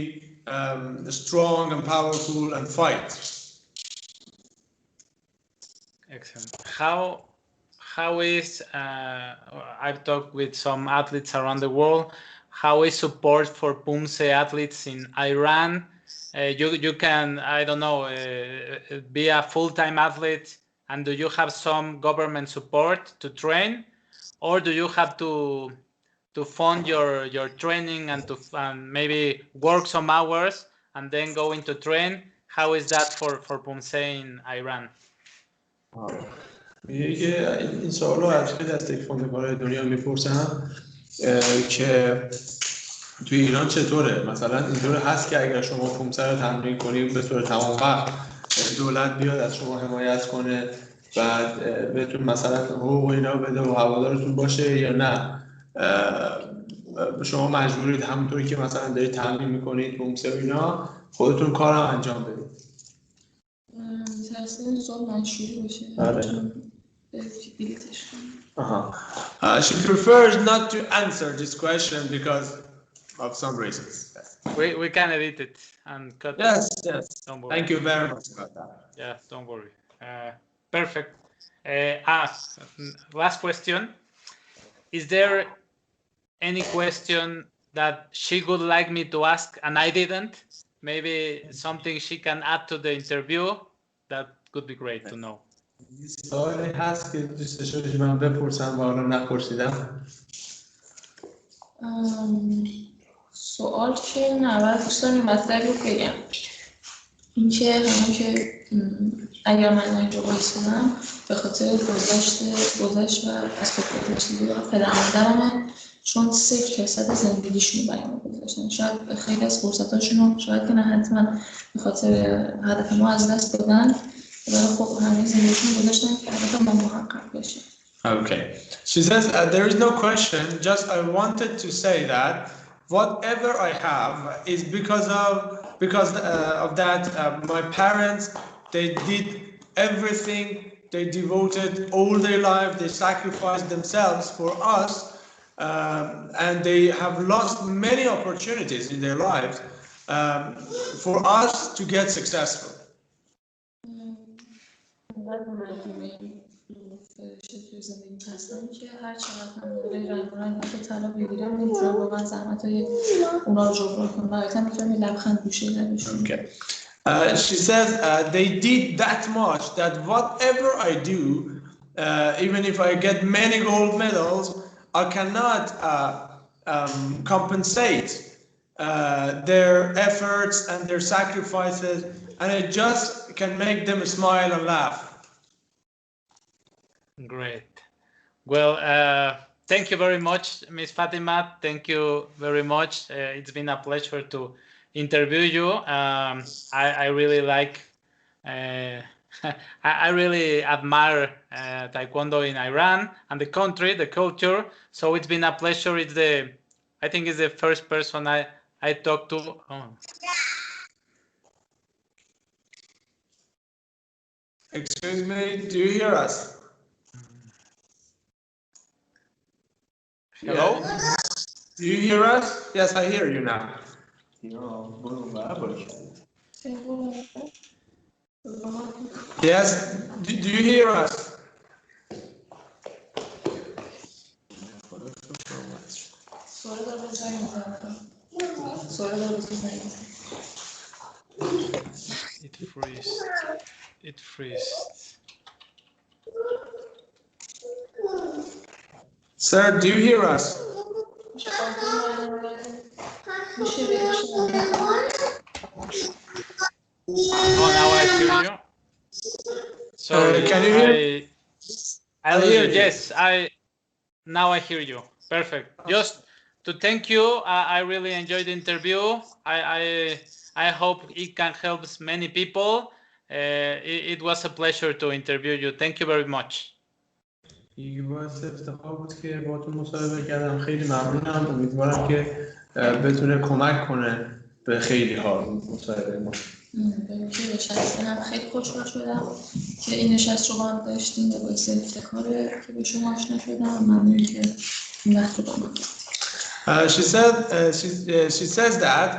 strong and powerful and fight. Excellent. How is I've talked with some athletes around the world. How is support for PUMSE athletes in Iran? You can, I don't know, be a full-time athlete, and do you have some government support to train, or do you have to fund your training and to maybe work some hours and then go into train? How is that for PUMSE in Iran? میگه که این سوال رو از خیلی از تکواندوکارهای دنیا میپرسم که توی ایران چطوره؟ مثلا اینطور هست که اگر شما پومسه رو تمرین کنید به طور تمام وقت دولت بیاد از شما حمایت کنه بعد بهتون مثلا حقوق و اینا بده و هوادارتون باشه یا نه شما مجبورید همونطوری که مثلا دارید تمرین میکنید پومسه و اینا خودتون کارم انجام بدید؟ تحصیل زور منشوری باشه. She prefers not to answer this question because of some reasons. We can edit it and cut it. Yes. Thank you very much about that. Yeah, don't worry. Perfect. Last question. Is there any question that she would like me to ask and I didn't? Maybe something she can add to the interview? That could be great to know. سوالی هست که دوست داشته من بپرسم و حالا نپرسیدم؟ سوال که نه باید دوست دارم مطلبی رو بگم. این که همون که اگر من اینجا بایستم به خاطر گذشت و از خود گذشتگی و پدر مادرمه چون 0% زندگیشون رو بیان گذاشتن. شاید خیلی از فرصتاشون رو شاید که نه حتما به خاطر هدف ما از دست دادن ولی خب همه زندگیشون گذاشتن که هدف ما محقق بشه. Okay. She says there is no question, just I wanted to say that whatever I have is because of that my parents they did everything, they devoted all their life, they sacrificed themselves for us and they have lost many opportunities in their lives for us to get successful. زندگی هستن که هر چقدر هم دوره رنگ که طلا بگیرم نمیتونم واقعا زحمت های اونا رو جبران کنم نهایتا میتونم یه لبخند گوشه لبشون. Okay. She says they did that much that whatever I do, even if I get many gold medals, I cannot compensate their efforts and their sacrifices, and I just can make them smile and laugh. Great. Well, thank you very much, Ms. Fatima. Thank you very much. It's been a pleasure to interview you. I really like, I really admire Taekwondo in Iran and the country, the culture. So it's been a pleasure. I think it's the first person I talked to. Oh. Excuse me, do you hear us? Hello? Yeah. Do you hear us? Yes, I hear you now. Yes, do you hear us? It freezes. Sir, do you hear us? میشه بهش Oh, now I hear you. Sorry, can you hear? I hear. Yes, now I hear you. Perfect. Just to thank you. I really enjoyed the interview. I hope it can help many people. It was a pleasure to interview you. Thank you very much. باعث افتخار بود که باهاتون مصاحبه کردم. خیلی ممنونم. امیدوارم که بتونه کمک کنه به خیلی ها مصاحبه ما. که نشستم خیلی خوشحال شدم که این نشست رو با هم داشتیم و باعث افتخاره که به شما آشنا شدم. ممنون که این وقت رو با من She says that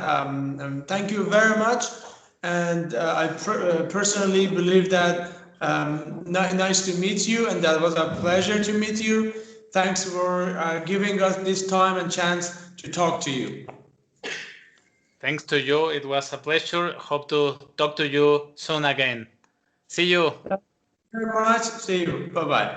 thank you very much, and I personally believe that nice to meet you, and that was a pleasure to meet you. Thanks for giving us this time and chance to talk to you. Thanks to you. It was a pleasure. Hope to talk to you soon again. See you. Very much. See you. Bye bye.